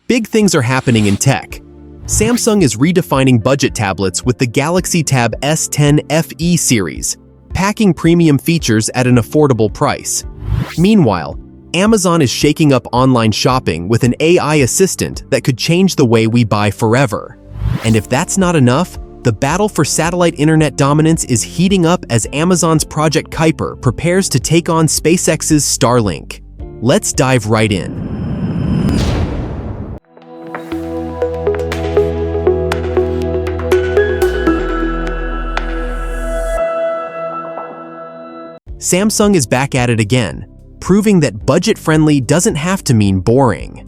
Big things are happening in tech. Samsung is redefining budget tablets with the Galaxy Tab S10 FE series, packing premium features at an affordable price. Meanwhile, Amazon is shaking up online shopping with an AI assistant that could change the way we buy forever. And if that's not enough, the battle for satellite internet dominance is heating up as Amazon's Project Kuiper prepares to take on SpaceX's Starlink. Let's dive right in. Samsung is back at it again, proving that budget-friendly doesn't have to mean boring.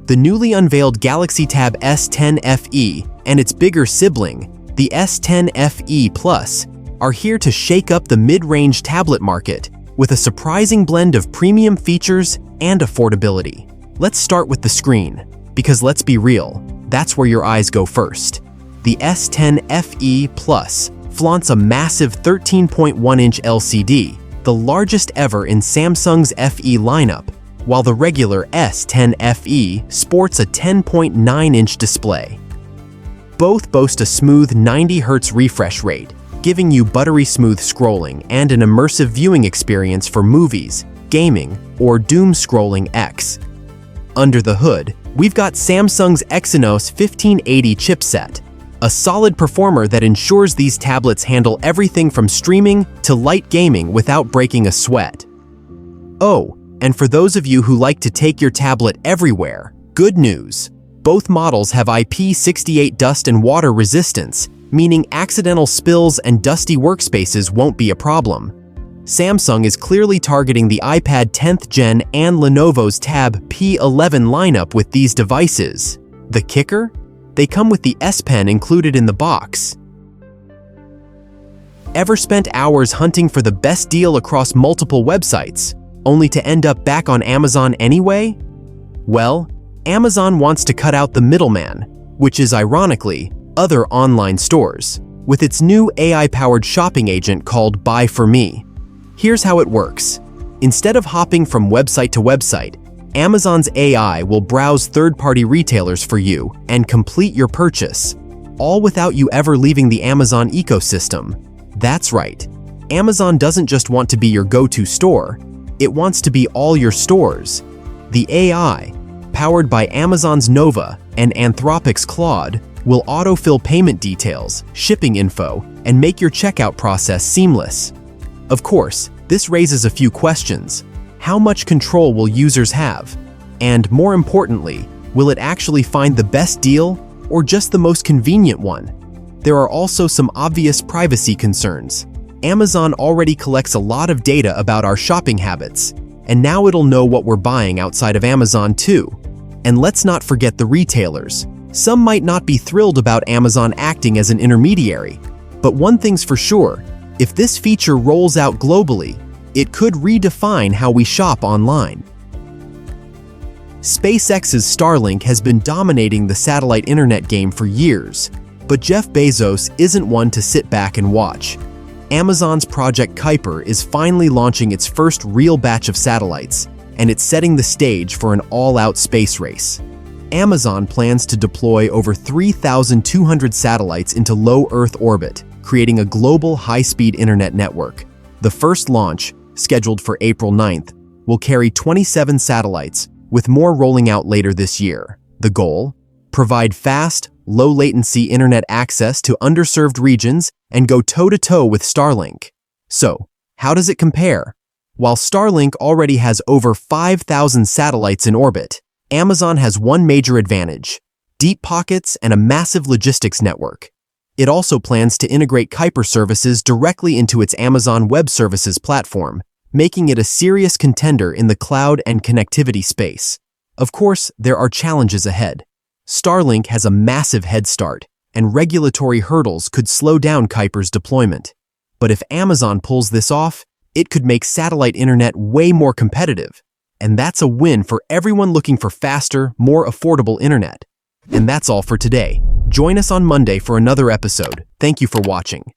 The newly unveiled Galaxy Tab S10 FE and its bigger sibling, the S10 FE Plus, are here to shake up the mid-range tablet market with a surprising blend of premium features and affordability. Let's start with the screen, because let's be real, that's where your eyes go first. The S10 FE Plus flaunts a massive 13.1-inch LCD, the largest ever in Samsung's FE lineup, while the regular S10 FE sports a 10.9-inch display. Both boast a smooth 90 Hz refresh rate, giving you buttery smooth scrolling and an immersive viewing experience for movies, gaming, or doom-scrolling X. Under the hood, we've got Samsung's Exynos 1580 chipset, a solid performer that ensures these tablets handle everything from streaming to light gaming without breaking a sweat. Oh, and for those of you who like to take your tablet everywhere, good news! Both models have IP68 dust and water resistance, meaning accidental spills and dusty workspaces won't be a problem. Samsung is clearly targeting the iPad 10th Gen and Lenovo's Tab P11 lineup with these devices. The kicker? They come with the S Pen included in the box. Ever spent hours hunting for the best deal across multiple websites, only to end up back on Amazon anyway? Well, Amazon wants to cut out the middleman, which is ironically other online stores, with its new AI-powered shopping agent called Buy For Me. Here's how it works. Instead of hopping from website to website, Amazon's AI will browse third-party retailers for you and complete your purchase, all without you ever leaving the Amazon ecosystem. That's right. Amazon doesn't just want to be your go-to store, it wants to be all your stores. The AI, powered by Amazon's Nova and Anthropic's Claude, will autofill payment details, shipping info, and make your checkout process seamless. Of course, this raises a few questions. How much control will users have? And more importantly, will it actually find the best deal or just the most convenient one? There are also some obvious privacy concerns. Amazon already collects a lot of data about our shopping habits, and now it'll know what we're buying outside of Amazon too. And let's not forget the retailers. Some might not be thrilled about Amazon acting as an intermediary, but one thing's for sure, if this feature rolls out globally, it could redefine how we shop online. SpaceX's Starlink has been dominating the satellite internet game for years, but Jeff Bezos isn't one to sit back and watch. Amazon's Project Kuiper is finally launching its first real batch of satellites, and it's setting the stage for an all-out space race. Amazon plans to deploy over 3,200 satellites into low Earth orbit, creating a global high-speed internet network. The first launch, scheduled for April 9th, will carry 27 satellites, with more rolling out later this year. The goal? Provide fast, low-latency internet access to underserved regions and go toe-to-toe with Starlink. So, how does it compare? While Starlink already has over 5,000 satellites in orbit, Amazon has one major advantage: deep pockets and a massive logistics network. It also plans to integrate Kuiper services directly into its Amazon Web Services platform, making it a serious contender in the cloud and connectivity space. Of course, there are challenges ahead. Starlink has a massive head start, and regulatory hurdles could slow down Kuiper's deployment. But if Amazon pulls this off, it could make satellite internet way more competitive. And that's a win for everyone looking for faster, more affordable internet. And that's all for today. Join us on Monday for another episode. Thank you for watching.